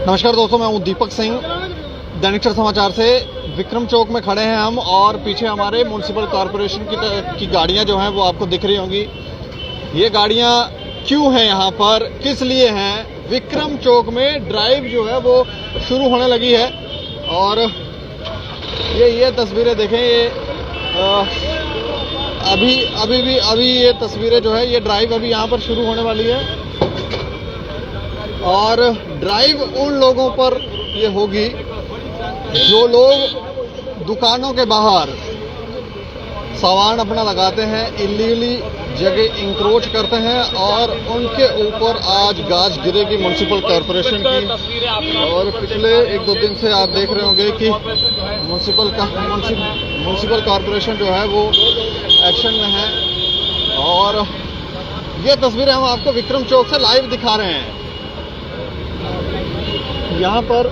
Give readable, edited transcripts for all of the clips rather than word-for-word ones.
नमस्कार दोस्तों, मैं हूं दीपक सिंह, दैनिक समाचार से। विक्रम चौक में खड़े हैं हम और पीछे हमारे म्युनिसिपल कॉरपोरेशन की गाड़ियां जो हैं वो आपको दिख रही होंगी। ये गाड़ियां क्यों हैं यहाँ पर, किस लिए हैं? विक्रम चौक में ड्राइव जो है वो शुरू होने लगी है और ये तस्वीरें देखें। ये अभी ये तस्वीरें जो है ये ड्राइव अभी यहाँ पर शुरू होने वाली है और ड्राइव उन लोगों पर ये होगी जो लोग दुकानों के बाहर सामान अपना लगाते हैं, इलीगली जगह इंक्रोच करते हैं और उनके ऊपर आज गाज गिरेगी म्युनिसिपल कॉरपोरेशन की। और पिछले 1-2 दिन से आप देख रहे होंगे कि म्युनिसिपल कॉरपोरेशन जो है वो एक्शन में है और ये तस्वीरें हम आपको विक्रम चौक से लाइव दिखा रहे हैं। यहाँ पर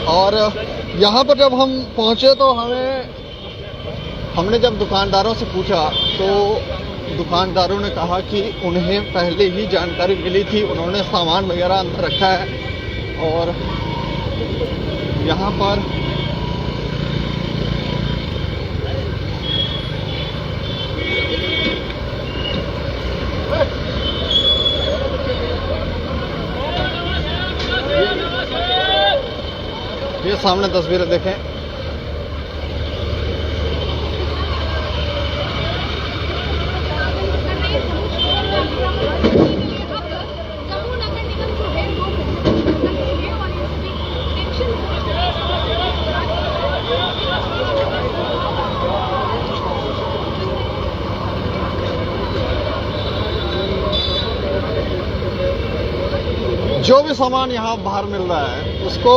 और यहाँ पर जब हम पहुंचे तो हमने जब दुकानदारों से पूछा तो दुकानदारों ने कहा कि उन्हें पहले ही जानकारी मिली थी, उन्होंने सामान वगैरह अंदर रखा है और यहाँ पर ये सामने तस्वीरें देखें। जो भी सामान यहाँ बाहर मिल रहा है उसको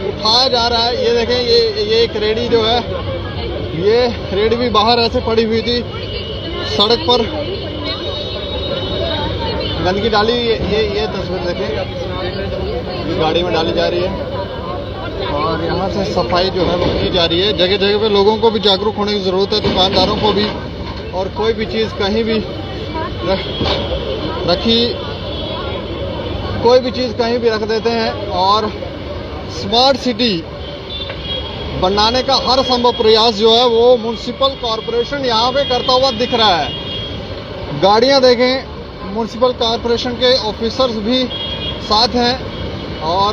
उठाया जा रहा है। ये देखें, ये एक रेडी जो है, ये रेडी भी बाहर ऐसे पड़ी हुई थी सड़क पर, गंदगी डाली। ये तस्वीर देखें, गाड़ी में डाली जा रही है और यहाँ से सफाई जो है वो की जा रही है। जगह जगह पे लोगों को भी जागरूक होने की ज़रूरत है, दुकानदारों को भी। और कोई भी चीज़ कहीं भी रख देते हैं और स्मार्ट सिटी बनाने का हर संभव प्रयास जो है वो म्युनिसिपल कॉरपोरेशन यहाँ पे करता हुआ दिख रहा है। गाड़ियाँ देखें, म्युनिसिपल कॉरपोरेशन के ऑफिसर्स भी साथ हैं और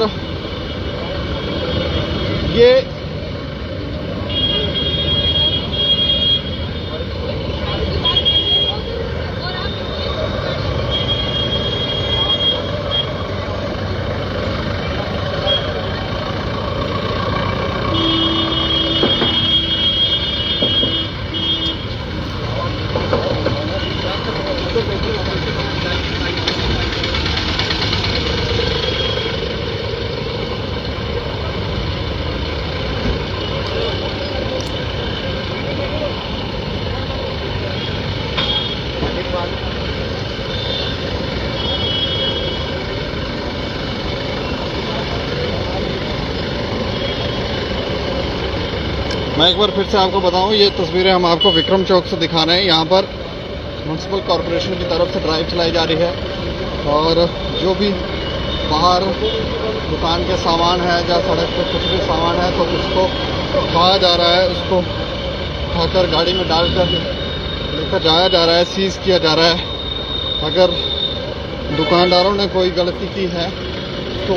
मैं एक बार फिर से आपको बताऊं, ये तस्वीरें हम आपको विक्रम चौक से दिखा रहे हैं। यहाँ पर म्युनिसिपल कॉरपोरेशन की तरफ से ड्राइव चलाई जा रही है और जो भी बाहर दुकान के सामान है या सड़क पे कुछ भी सामान है तो उसको उठाया जा रहा है, उसको उठाकर गाड़ी में डालकर लेकर जाया जा रहा है, सीज किया जा रहा है। अगर दुकानदारों ने कोई गलती की है तो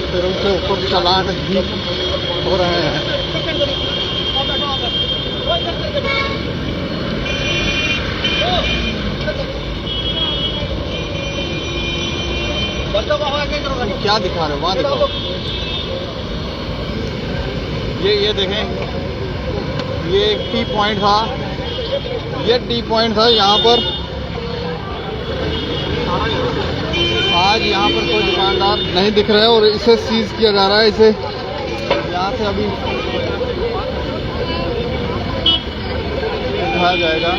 फिर उनके ऊपर चालान भी हो रहे हैं। क्या दिखा रहे हो? वहाँ दिखाओ। ये देखें, ये एक टी पॉइंट था, ये टी पॉइंट था। यहाँ पर आज यहाँ पर कोई दुकानदार नहीं दिख रहा है और इसे सीज किया जा रहा है। इसे यहाँ से अभी उठाया जाएगा।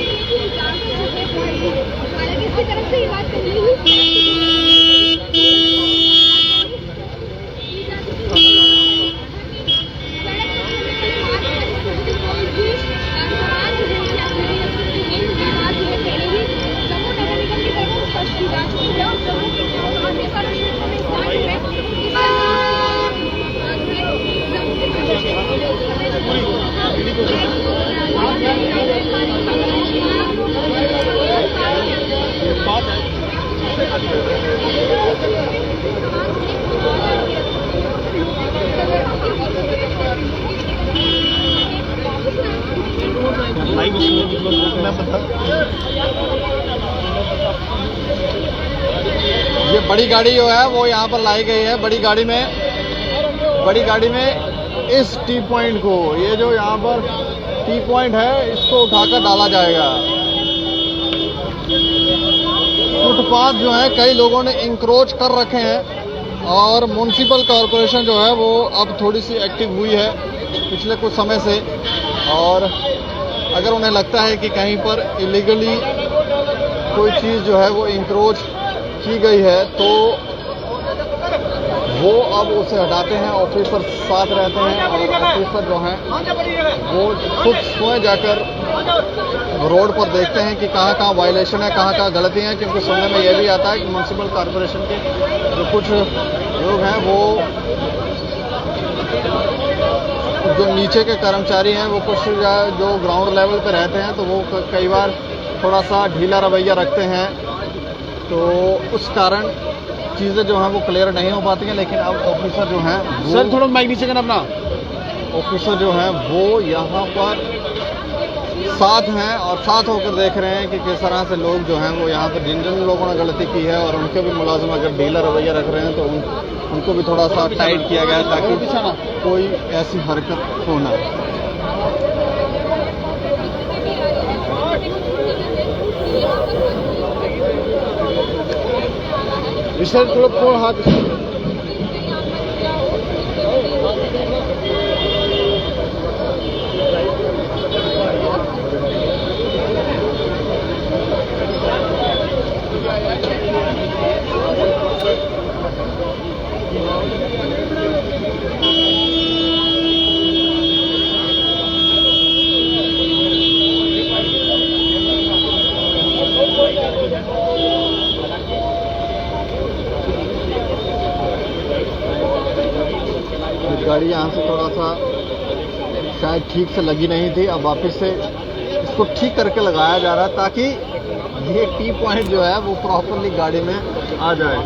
ये बड़ी गाड़ी जो है वो यहाँ पर लाई गई है। बड़ी गाड़ी में इस टी पॉइंट को, ये जो यहाँ पर टी पॉइंट है, इसको उठाकर डाला जाएगा। फुटपाथ जो है कई लोगों ने इंक्रोच कर रखे हैं और म्युनिसिपल कॉरपोरेशन जो है वो अब थोड़ी सी एक्टिव हुई है पिछले कुछ समय से। और अगर उन्हें लगता है कि कहीं पर इलीगली कोई चीज़ जो है वो इंक्रोच की गई है तो वो अब उसे हटाते हैं। ऑफिसर साथ रहते हैं और ऑफिसर जो हैं वो खुद स्वयं जाकर रोड पर देखते हैं कि कहाँ कहाँ वायलेशन है, कहाँ कहाँ गलती है। क्योंकि सुनने में यह भी आता है कि म्युनिसिपल कॉरपोरेशन के जो कुछ लोग हैं वो जो नीचे के कर्मचारी हैं वो कुछ जो ग्राउंड लेवल पे रहते हैं तो वो कई बार थोड़ा सा ढीला रवैया रखते हैं, तो उस कारण चीज़ें जो हैं वो क्लियर नहीं हो पाती हैं। लेकिन अब ऑफिसर जो हैं, सर थोड़ा माइक नीचे करना अपना, ऑफिसर जो हैं वो यहाँ पर साथ हैं और साथ होकर देख रहे हैं कि किस तरह से लोग जो हैं वो यहाँ पर जिन जिन लोगों ने गलती की है और उनके भी मुलाजिम अगर ढीला रवैया रख रहे हैं तो उनको भी थोड़ा सा टाइट किया गया है ताकि कोई ऐसी हरकत हो ना। सर थोड़ा फोन हाथ गाड़ी यहाँ से थोड़ा सा शायद ठीक से लगी नहीं थी, अब वापस से इसको ठीक करके लगाया जा रहा है ताकि ये टी पॉइंट जो है वो प्रॉपरली गाड़ी में आ जाए।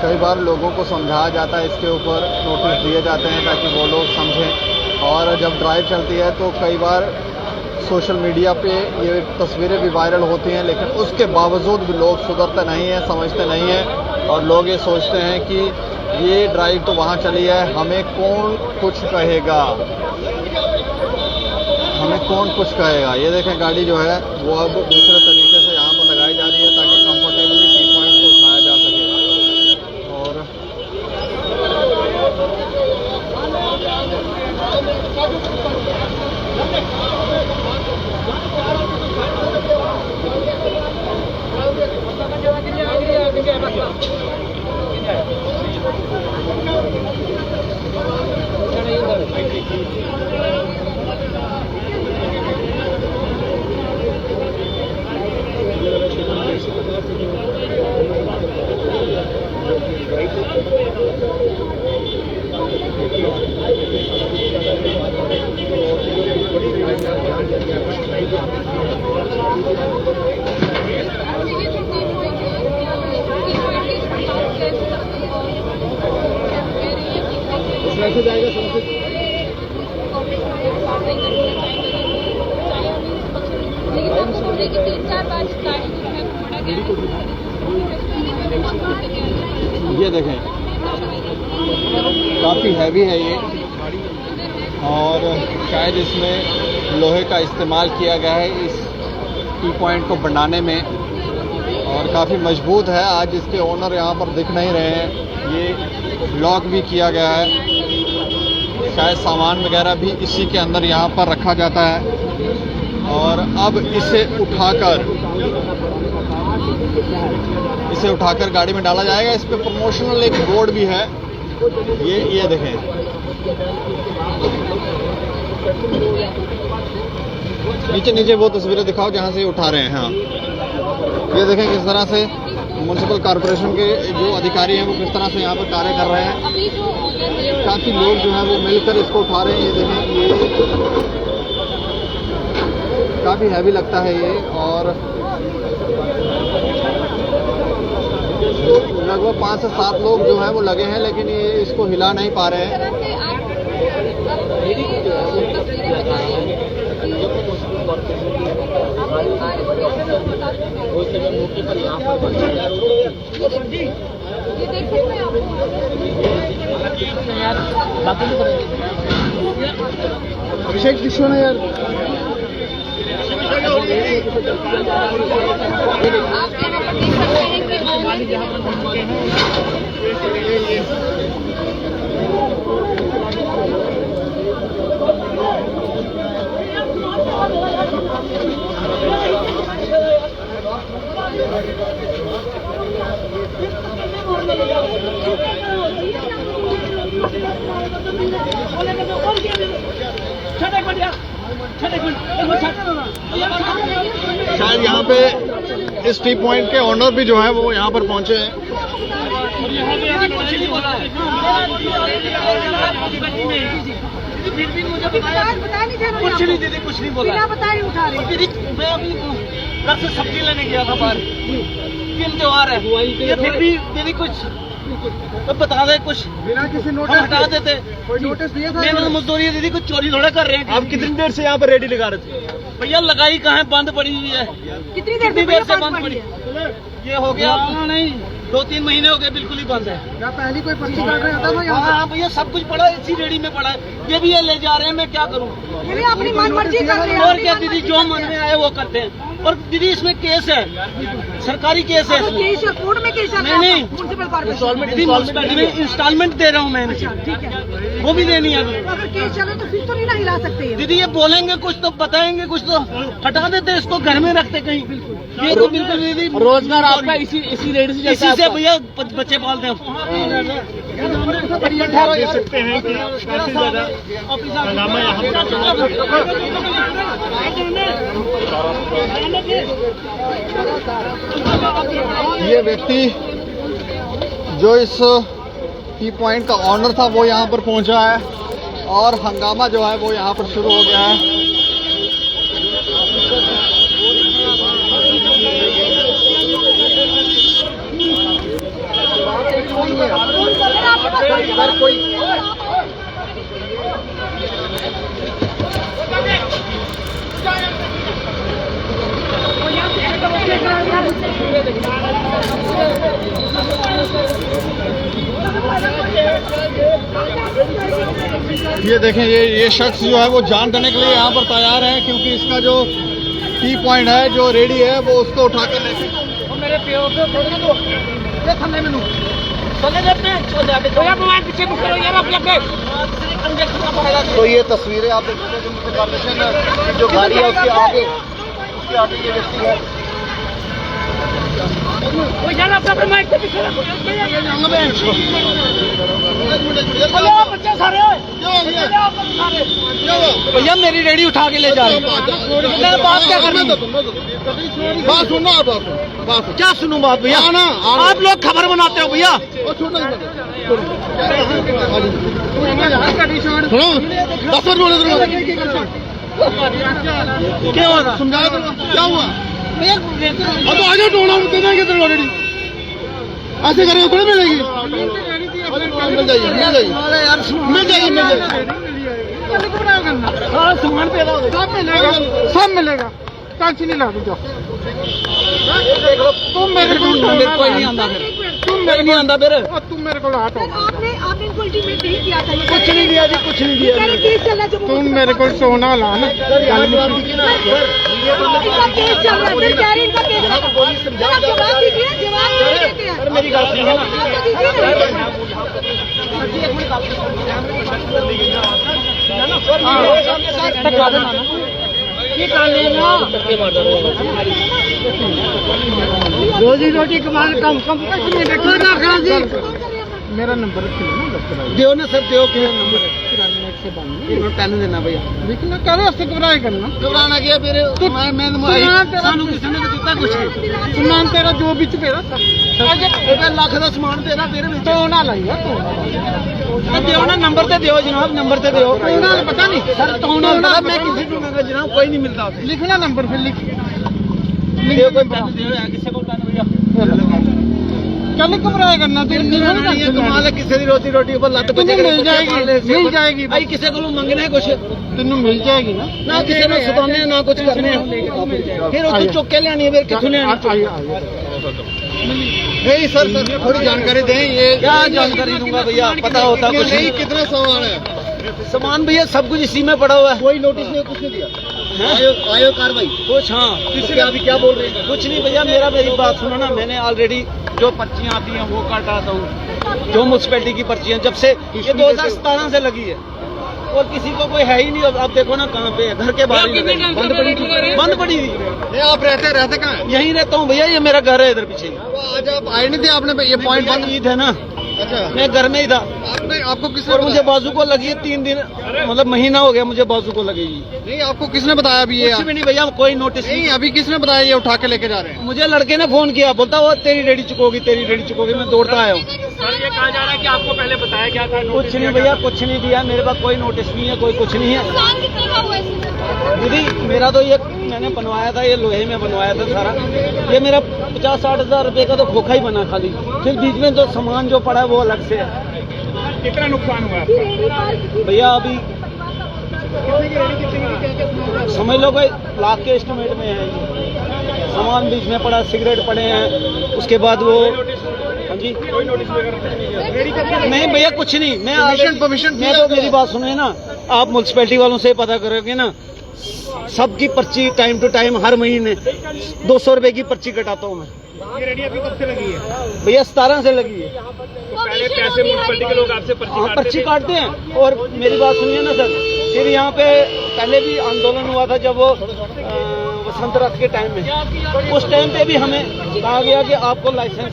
कई बार लोगों को समझाया जाता है, इसके ऊपर नोटिस दिए जाते हैं ताकि वो लोग समझें। और जब ड्राइव चलती है तो कई बार सोशल मीडिया पे ये तस्वीरें भी वायरल होती हैं, लेकिन उसके बावजूद भी लोग सुधरते नहीं हैं, समझते नहीं हैं और लोग ये सोचते हैं कि ये ड्राइव तो वहाँ चली है, हमें कौन कुछ कहेगा, हमें कौन कुछ कहेगा। ये देखें गाड़ी जो है वो अब दूसरे तरीके से यहाँ पर लगाई जा रही है ताकि कंफर्टेबली टी पॉइंट को उठाया जा सके। और कैसे जाएगा समझ ये देखें काफ़ी हैवी है ये और शायद इसमें लोहे का इस्तेमाल किया गया है इस टी पॉइंट को बनाने में और काफ़ी मजबूत है। आज इसके ओनर यहाँ पर दिख नहीं रहे हैं, ये लॉक भी किया गया है, शायद सामान वगैरह भी इसी के अंदर यहाँ पर रखा जाता है। और अब इसे उठाकर गाड़ी में डाला जाएगा। इस पे प्रमोशनल एक बोर्ड भी है, ये देखें। नीचे नीचे वो तस्वीरें दिखाओ जहाँ से उठा रहे हैं। हाँ, ये देखें किस तरह से म्युनिसिपल कॉरपोरेशन के जो अधिकारी हैं वो किस तरह से यहाँ पर कार्य कर रहे हैं। काफ़ी लोग जो हैं वो मिलकर इसको उठा रहे हैं। ये देखें, ये काफ़ी हैवी लगता है ये, और लगभग 5 से 7 लोग जो हैं वो लगे हैं, लेकिन ये इसको हिला नहीं पा रहे हैं। अभिषेक किशोर है यार। शायद यहाँ पे इस टी पॉइंट के ओनर भी जो है वो यहाँ पर पहुँचे हैं। कुछ नहीं दीदी, कुछ नहीं बोला, बताए उठा रही दीदी। मैं अभी घर से सब्जी लेने गया था बाहर, दिन त्योहार है, ये फिर भी दीदी कुछ तो बता दे, कुछ बिना किसी हम हटा देते। कोई नोटिस दिया था? मेहनत मजदूरी है दीदी, कुछ चोरी थोड़ा कर रहे हैं। आप कितनी देर से यहाँ पर रेडी लगा रहे थे? भैया लगाई कहाँ है, बंद पड़ी हुई है। कितनी देर से बंद पड़ी? ये हो गया नहीं, 2-3 महीने हो गए, बिल्कुल ही बंद है। क्या पहले कोई पर्ची काट रहा था यहाँ? हाँ भैया, सब कुछ पड़ा इसी रेडी में पड़ा है। ये भी ये ले जा रहे हैं, मैं क्या करूँ? अपनी मनमर्जी कर रहे हैं। और क्या दीदी, जो मन में आए वो करते हैं। और दीदी इसमें केस है, सरकारी केस है। कोर्ट में केस नहीं, म्युनिसिपल कॉर्पोरेशन इंस्टॉलमेंट दे रहा हूँ मैं, ठीक है, वो भी देनी है अभी। अगर केस चले तो फिर तो नहीं ना हिला सकते दीदी ये बोलेंगे कुछ तो बताएंगे कुछ तो हटा देते, इसको घर में रखते कहीं। ये तो बिल्कुल दीदी रोजगार आपका इसी रेट से इसी से भैया बच्चे पालते हैं। देख सकते हैं कि काफी ज्यादा हंगामा यहाँ ये व्यक्ति जो इस टी पॉइंट का ऑनर था वो यहाँ पर पहुँचा है, और हंगामा जो है वो यहाँ पर शुरू हो गया है। ये देखें, ये शख्स जो है वो जान देने के लिए यहाँ पर तैयार है, क्योंकि इसका जो टी पॉइंट है, जो रेडी है, वो उसको उठा के लेके मेरे तो ये तस्वीरें आप देख सकते हैं, जो कॉर्पोरेशन जो गाड़ी है उसके आगे ये व्यक्ति है। भैया मेरी रेडी उठा के ले जा रहे हैं, बात क्या करनी? बात सुनो, क्या सुनूं बात भैया? आप लोग खबर बनाते हो भैया। क्या हुआ? समझाया क्या हुआ? अब तो आजा टोना देंगे तेरे ऑलरेडी, ऐसे करेंगे थोड़ी मिलेगी। मिल जाइए सामान पे सब मिलेगा, टेंशन नहीं ला दो। तुम मेरे को नहीं आंदा फिर, तुम मेरे नहीं आंदा फिर। तुम मेरे को हटो। आपने इनको अल्टीमेट नहीं किया था, कुछ नहीं दिया जी, कुछ नहीं दिया। केस चल रहा है, तुम मेरे को सोना ला ना, केस चल रहा है, फिर कह रहे इनका केस जवाब दीजिए, जवाब नहीं देते हैं। मेरी बात सुनिए ना, रोजी रोटी कमाल कम मेरा नंबर देव ना सर, देव के नंबर पेन देना भैया लेकिन करो उससे घबराए करना घबराना क्या फिर सानू किसी ने दिता कुछ समान तेरा जो बिच मेरा सब लख का समान तेरा तेरे तो ना लाइया तो दियो ना नंबर ते दियो जनाब नंबर ते दियो पता नहीं सर तो मैं किसी को जनाब कोई नहीं मिलता लिखना नंबर फिर लिख दियो कोई पेन दियो किसी को पेन भैया कल घबराया करना कमाल है किसी की रोटी रोटी ऊपर लत मिल जाएगी भाई किसी को मंगना है कुछ तेन मिल जाएगी ना ना किसी ने सताने ना कुछ करने फिर उसको चुक के लेनी है फिर कितने नहीं सर थोड़ी जानकारी दें ये क्या जानकारी दूंगा भैया पता होता कुछ नहीं कितना सामान है सामान भैया सब कुछ इसी में पड़ा हुआ है कोई नोटिस नहीं कुछ नहीं दिया आयो कार्रवाई कुछ हाँ किसी अभी क्या बोल रहे हैं कुछ नहीं भैया मेरी बात सुनो ना मैंने ऑलरेडी जो पर्चियाँ आती हैं वो काट आता हूँ जो म्यूनसिपैलिटी की पर्चियाँ जब से ये 2017 से लगी है और किसी को कोई है ही नहीं अब देखो ना कहाँ पे है घर के बाहर बंद पड़ी थी आप रहते कहाँ हैं? यहीं रहता हूँ भैया ये मेरा घर है इधर पीछे आज आप आए नहीं थे आपने ये पॉइंट बंद ईद है ना अच्छा मैं घर में ही था आपको किसने और मुझे बाजू को लगी है 3 दिन मतलब महीना हो गया मुझे बाजू को लगेगी नहीं आपको किसने बताया अभी ये कुछ भी नहीं भैया कोई नोटिस नहीं अभी किसने बताया ये उठा के लेके जा रहे हैं मुझे लड़के ने फोन किया बोलता वो तेरी रेडी चुकोगी मैं दौड़ता आया हूँ सर ये कहा जा रहा है कि आपको पहले बताया क्या था कुछ नहीं भैया कुछ नहीं दिया मेरे पास कोई नोटिस नहीं है कोई कुछ नहीं है दीदी मेरा तो ये मैंने बनवाया था ये लोहे में बनवाया था सारा ये मेरा 50-60 हज़ार रुपए का तो खोखा ही बना खाली फिर बीच में जो सामान जो पड़ा है वो अलग से है कितना नुकसान हुआ भैया अभी समझ लो भाई लाख के एस्टिमेट में है सामान बीच में पड़ा सिगरेट पड़े हैं उसके बाद वो हाँ जी नहीं भैया कुछ नहीं मैं तो मेरी बात सुनिए ना आप म्यूनसिपैलिटी वालों से पता करोगे ना सबकी पर्ची टाइम टू टाइम हर महीने 200 रुपए की पर्ची कटाता हूँ मैं ये रेडी अभी कब से लगी है भैया 17 से लगी है पहले पैसे म्यूनसिपैलिटी के लोग आपसे पर्ची काटते हैं और मेरी बात सुनिए ना सर फिर यहाँ पे पहले भी आंदोलन हुआ था जब वो वसंत रथ के टाइम में उस टाइम पे भी हमें कहा गया कि आपको लाइसेंस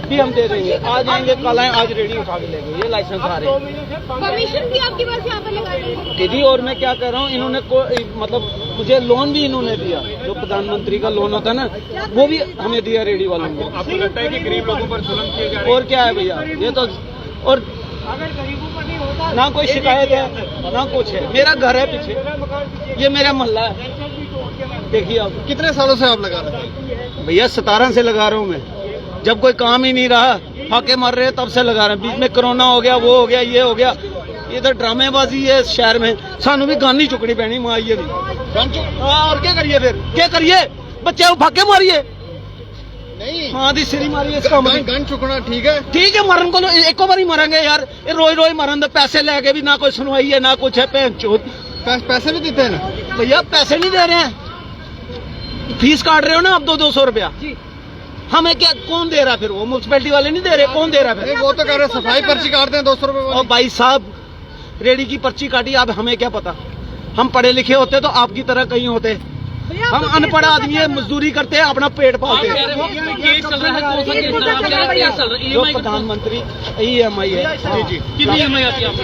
भी हम दे देंगे आज आएंगे कल आए आज रेडी उठा के लेंगे ये लाइसेंस आ रहे हैं परमिशन भी आपके पास यहाँ पर लगा दी दीदी और मैं क्या कह रहा हूँ इन्होंने मतलब मुझे लोन भी इन्होंने दिया जो प्रधानमंत्री का लोन होता है ना वो भी हमें दिया रेडी वालों को आपको लगता है कि गरीब लोगों पर जुल्म किए जा रहे और क्या है भैया ये तो और ना कोई शिकायत है ना कुछ है मेरा घर है पीछे ये मेरा मोहल्ला है देखिए आप कितने सालों से आप लगा रहे हैं भैया 17 से लगा रहा हूँ मैं जब कोई काम ही नहीं रहा फाके मार रहे तब से लगा रहे हैं बीच में कोरोना हो गया वो हो गया ये हो गया इधर ड्रामेबाजी है शहर में सानू भी गानी चुकनी पैनी माँ ये भी और क्या करिए फिर क्या करिए बच्चे फाके मारिए नहीं हाँ दी सिरी मारिए इसका गन चुकना ठीक है मरन को एक बार ही मरेंगे यार ये रोज मरन तो पैसे लेके भी ना कोई सुनवाई है ना कुछ है पैसे भी देते हैं ना भैया पैसे नहीं दे रहे हैं फीस काट रहे हो ना अब 200 रुपया हमें क्या कौन दे रहा फिर वो म्यूनसिपैलिटी वाले नहीं दे रहे कौन दे रहा फिर वो तो कह रहे सफाई पर्ची काटते हैं 200 रुपए और भाई साहब रेडी की पर्ची काटी अब हमें क्या पता हम पढ़े लिखे होते तो आपकी तरह कहीं होते हम अनपढ़ आदमी है मजदूरी करते हैं अपना पेट पालते हैं जो प्रधानमंत्री EMI है जी कितनी EMI आती है आपको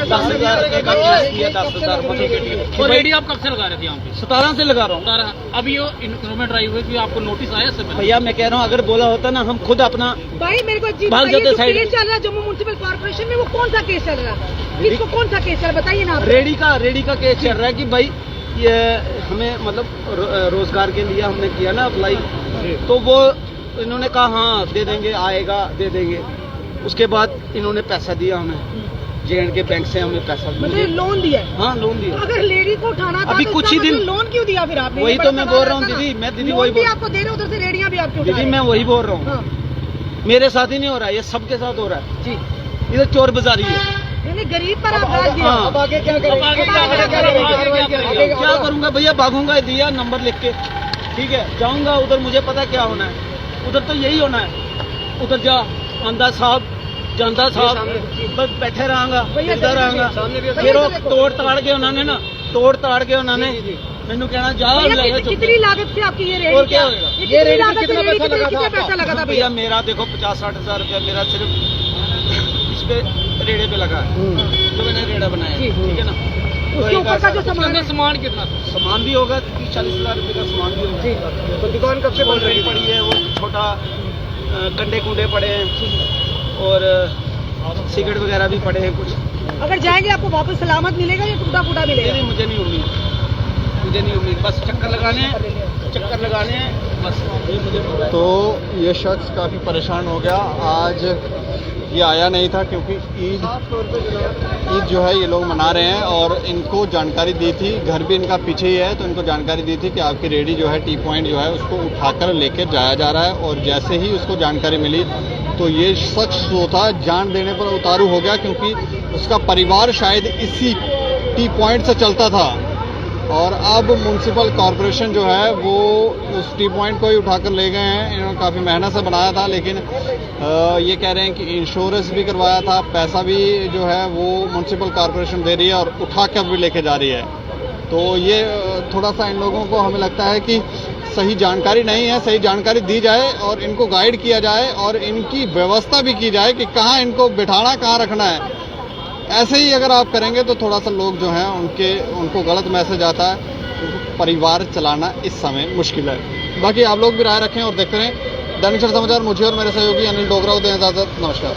10,000 रुपए का केस किया 10,000 और रेडी आप कब से लगा रहे थे यहाँ पे 17 से लगा रहा हूँ अभी ये इंक्रीमेंट ड्राइव हुई कि आपको नोटिस आया सब भैया मैं कह रहा हूँ अगर बोला होता ना हम खुद अपना भाई मेरे को भाग जाते साइड केस चल रहा है जम्मू म्युनिसिपल कॉर्पोरेशन में वो कौन सा केस चल रहा है किसको कौन सा केस चल रहा है बताइए ना रेडी का केस चल रहा है कि भाई ये हमें मतलब रोजगार के लिए हमने किया ना अप्लाई तो वो इन्होंने कहा हाँ दे देंगे आएगा दे देंगे उसके बाद इन्होंने पैसा दिया हमें JNK के बैंक से हमें पैसा मतलब लोन दिया है हाँ लोन दिया अगर लेडी को उठाना था अभी तो कुछ ही दिन लोन क्यों दिया फिर आपने वही तो मैं बोल रहा हूँ दीदी मैं दीदी वही बोल आपको दे रहे उधर से रेडियां भी आपको दीदी मैं वही बोल रहा हूँ मेरे साथ ही नहीं हो रहा है ये सबके साथ हो रहा है जी इधर चोर बाजारी है गरीब पर आवाज दिया अब आगे क्या क्या करूंगा भैया भागूंगा दिया नंबर लिख के ठीक है जाऊंगा उधर मुझे पता क्या होना है उधर तो यही होना है उधर जा आंदा साहब ਜਾਂਦਾ ਸਾਹਿਬ बस बैठे रहांगा इधर रहांगा फिर वो तोड़ ताड़ के उन्होंने मैंने कहना जाओ कितनी लागत थी आपकी ये रेडी और क्या होगा ये रेडी कितना पैसा लगा था भैया मेरा देखो 50-60 हज़ार रुपया मेरा सिर्फ इस पे रेड़े पे लगा है, जो मैंने रेड़ा बनाया है, ठीक है ना। उसके ऊपर का जो सामान है, सामान कितना सामान भी होगा, 30-40 हज़ार रुपये का सामान भी होगा। तो दुकान कब से बन रही पड़ी है, वो छोटा कंडे कुंडे पड़े हैं और सिगरेट वगैरह भी पड़े हैं कुछ। अगर जाएंगे आपको वापस सलामत मिलेगा या टूटा फूटा मिलेगा? नहीं, मुझे नहीं उम्मीद, बस चक्कर लगाने हैं बस, ये मुझे पता है। तो ये शख्स काफ़ी परेशान हो गया, आज ये आया नहीं था क्योंकि ईद जो है ये लोग मना रहे हैं और इनको जानकारी दी थी, घर भी इनका पीछे ही है, तो इनको जानकारी दी थी कि आपकी रेडी जो है टी पॉइंट जो है उसको उठाकर लेकर जाया जा रहा है। और जैसे ही उसको जानकारी मिली तो ये शख्स जो था जान देने पर उतारू हो गया, क्योंकि उसका परिवार शायद इसी टी पॉइंट से चलता था। और अब म्युनिसिपल कॉरपोरेशन जो है वो उस टी पॉइंट को ही उठाकर ले गए हैं। इन्होंने काफ़ी मेहनत से बनाया था, लेकिन ये कह रहे हैं कि इंश्योरेंस भी करवाया था, पैसा भी जो है वो म्युनिसिपल कॉरपोरेशन दे रही है और उठा कर भी लेके जा रही है। तो ये थोड़ा सा इन लोगों को हमें लगता है कि सही जानकारी नहीं है, सही जानकारी दी जाए और इनको गाइड किया जाए और इनकी व्यवस्था भी की जाए कि कहाँ इनको बिठाना, कहाँ रखना है। ऐसे ही अगर आप करेंगे तो थोड़ा सा लोग जो हैं उनको गलत मैसेज आता है, उनको परिवार चलाना इस समय मुश्किल है। बाकी आप लोग भी राय रखें और देखते रहें दैनिक समाचार। मुझे और मेरे सहयोगी अनिल डोगरा को दें इजाजत। नमस्कार।